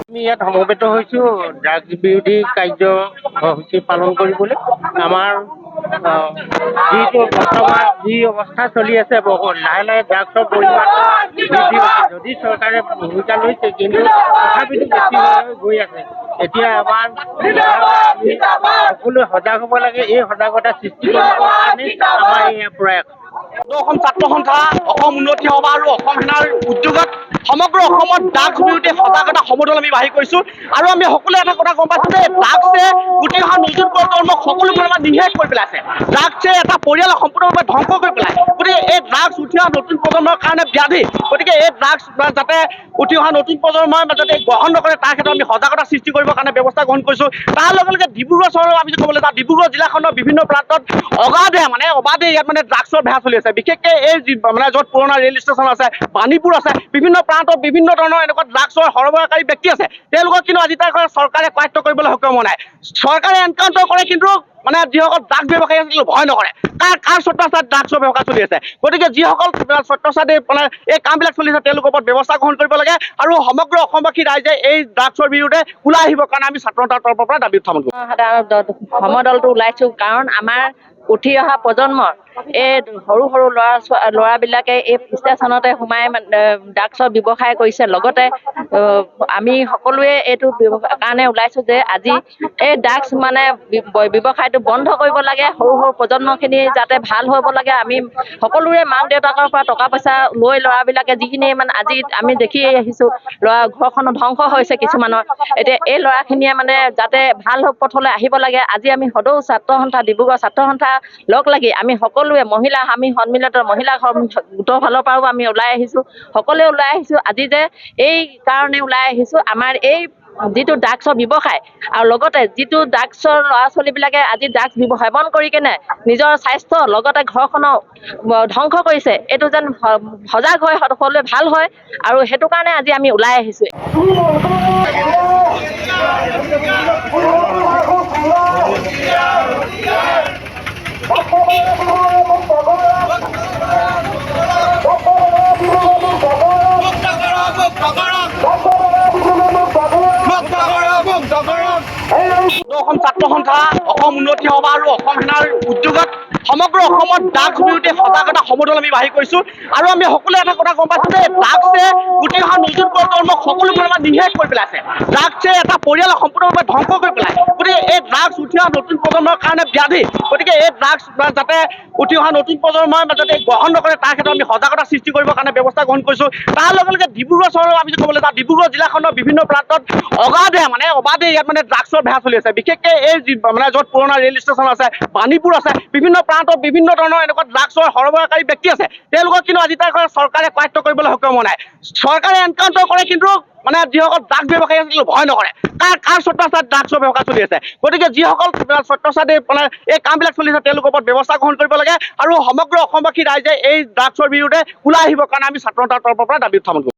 আমি ইয়াত সমবেত হৈছোঁ ড্ৰাগছ বিৰোধী কাৰ্যসূচী পালন কৰিবলৈ। আমাৰ যিটো বৰ্তমান যি অৱস্থা চলি আছে, লাহে লাহে ড্ৰাগছৰ পৰিমাণ বৃদ্ধি হৈছে। যদি চৰকাৰে ভূমিকা লৈছে, কিন্তু তথাপিতো বেছি হৈ গৈ আছে। এতিয়া আমাৰ সকলোৱে সজাগ হ'ব লাগে। এই সজাগতা সৃষ্টি কৰিবৰ কাৰণে আমাৰ এই প্ৰয়াস। অসম ছাত্ৰ সন্থা, অসম উন্নতি সভা আৰু অসম সেনাৰ উদ্যোগত সমগ্ৰ অসমত ড্ৰাগছ বিৰোধী সজাগতা সমদল আমি বাহিৰ কৰিছোঁ। আৰু আমি সকলোৱে এটা কথা গম পাইছোঁ যে ড্ৰাগছে উঠি অহা নতুন প্ৰজন্মক সকলো ধৰণৰ নিঃশেষ কৰি পেলাইছে। ড্ৰাগছে এটা পৰিয়ালক সম্পূৰ্ণৰূপে ধ্বংস কৰি পেলায়। গতিকে এই ড্ৰাগছ উঠি অহা নতুন প্ৰজন্মৰ কাৰণে ব্যাধি। গতিকে এই ড্ৰাগছ যাতে উঠি অহা নতুন প্ৰজন্মই যাতে গ্ৰহণ নকৰে, তাৰ ক্ষেত্ৰত আমি সজাগতা সৃষ্টি কৰিবৰ কাৰণে ব্যৱস্থা গ্ৰহণ কৰিছোঁ। তাৰ লগে লগে ডিব্ৰুগড় চহৰৰ আমি যদি ক'বলৈ যাওঁ, ডিব্ৰুগড় জিলাখনৰ বিভিন্ন প্ৰান্তত অবাধে ইয়াত ড্ৰাগছৰ ভেড়া চলি আছে। বিশেষকৈ এই য'ত পুৰণা ৰেল ষ্টেচন আছে, বাণীপুৰ আছে, বিভিন্ন প্ৰান্তত বিভিন্ন ধৰণৰ এনেকুৱা ড্ৰাগছৰ সৰবৰাহকাৰী ব্যক্তি আছে। তেওঁলোকক কিন্তু আজি তাক চৰকাৰে কাৰ্য কৰিবলৈ সক্ষম হোৱা নাই। চৰকাৰে এনকাউণ্টাৰ কৰে, কিন্তু যিসকল ড্ৰাগছ ব্যৱসায়ী আছে ভয় নকৰে। কাৰ স্বত্বাধিকাৰত ড্ৰাগছৰ ব্যৱসায় চলি আছে। গতিকে যিসকল স্বত্বাধিকাৰী এই কামবিলাক চলি আছে, তেওঁলোকৰ ওপৰত ব্যৱস্থা গ্ৰহণ কৰিব লাগে। আৰু সমগ্ৰ অসমবাসী ৰাইজে এই ড্ৰাগছৰ বিৰুদ্ধে ওলাই আহিবৰ কাৰণে আমি ছাত্ৰ সন্থাৰ তৰফৰ পৰা দাবী উত্থাপন কৰিছোঁ। সমদলটো ওলাইছোঁ, কাৰণ আমাৰ উঠি অহা প্ৰজন্মৰ এই সৰু সৰু ল'ৰাবিলাকে এই ষ্টেচনতে সোমাই ড্ৰাগছৰ ব্যৱসায় কৰিছে। লগতে আমি সকলোৱে এইটো কাৰণে ওলাইছোঁ যে আজি এই ড্ৰাগছ ব্যৱসায়টো বন্ধ কৰিব লাগে। সৰু সৰু প্ৰজন্মখিনি যাতে ভাল হ'ব লাগে। আমি সকলোৰে মাক দেউতাকৰ পৰা টকা পইচা লৈ ল'ৰাবিলাকে যিখিনি আজি আমি দেখি আহিছোঁ, ঘৰখনো ধ্বংস হৈছে কিছুমানৰ। এতিয়া এই ল'ৰাখিনিয়ে যাতে ভাল পথলৈ আহিব লাগে। আজি আমি সদৌ ছাত্ৰ সন্থা, ডিব্ৰুগড় ছাত্ৰ সন্থা লগ লাগি আমি সকলোৱে আমি সন্মিলিত মহিলা গোটৰ ফালৰ পৰাও আমি ওলাই আহিছোঁ। সকলোৱে ওলাই আহিছোঁ। আজি যে এই কাৰণে ওলাই আহিছোঁ, আমাৰ এই যিটো ড্ৰাগছৰ ব্যৱসায় আৰু লগতে যিটো ড্ৰাগছৰ ল'ৰা ছোৱালীবিলাকে আজি ড্ৰাগছ সেৱন কৰি কেনে নিজৰ স্বাস্থ্য লগতে ঘৰখনৰ ধ্বংস কৰিছে, এইটো যেন সজাগ হয় সকলোৱে ভাল হয়। আৰু সেইটো কাৰণে আজি আমি ওলাই আহিছোঁ। অসম ছাত্ৰ সন্থা, অসম উন্নতি সভা আৰু অসম সেনাৰ উদ্যোগত সমগ্ৰ অসমত ড্ৰাগছ বিৰোধী সজাগতা সমদল আমি বাহিৰ কৰিছোঁ। আৰু আমি সকলোৱে এটা কথা গম পাইছোঁ যে ড্ৰাগছে উঠি অহা নতুন প্ৰজন্মক সকলো ধৰণৰ নিঃশেষ কৰি পেলাইছে। ড্ৰাগছে এটা পৰিয়ালক সম্পূৰ্ণৰূপে ধ্বংস কৰি পেলায়। গতিকে এই ড্ৰাগছ উঠি অহা নতুন প্ৰজন্মৰ কাৰণে ব্যাধি। গতিকে এই ড্ৰাগছ যাতে উঠি অহা নতুন প্ৰজন্মই যাতে গ্ৰহণ নকৰে, তাৰ ক্ষেত্ৰত আমি সজাগতা সৃষ্টি কৰিবৰ কাৰণে ব্যৱস্থা গ্ৰহণ কৰিছোঁ। তাৰ লগে লগে ডিব্ৰুগড় চহৰৰ আমি যদি ক'বলৈ যাওঁ, ডিব্ৰুগড় জিলাখনৰ বিভিন্ন প্ৰান্তত অবাধে ইয়াত ড্ৰাগছৰ ভেড়া চলি আছে। বিশেষকৈ এই য'ত পুৰণা ৰেল ষ্টেচন আছে, বাণীপুৰ আছে, বিভিন্ন প্ৰান্তত বিভিন্ন ধৰণৰ এনেকুৱা ড্ৰাগছৰ সৰবৰাহকাৰী ব্যক্তি আছে। তেওঁলোকক কিন্তু আজি তাক চৰকাৰে কাৰ্য কৰিবলৈ সক্ষম হোৱা নাই। চৰকাৰে এনকাউণ্টাৰ কৰে, কিন্তু যিসকল ড্ৰাগছ ব্যৱসায়ী আছে ভয় নকৰে। কাৰ স্বত্বাধিকাৰত ড্ৰাগছৰ ব্যৱসায় চলি আছে। গতিকে যিসকল স্বত্বাধিকাৰী এই কামবিলাক চলি আছে, তেওঁলোকৰ ওপৰত ব্যৱস্থা গ্ৰহণ কৰিব লাগে। আৰু সমগ্ৰ অসমবাসী ৰাইজে এই ড্ৰাগছৰ বিৰুদ্ধে ওলাই আহিবৰ কাৰণে আমি ছাত্ৰ সন্থাৰ তৰফৰ পৰা দাবী উত্থাপন কৰিছোঁ।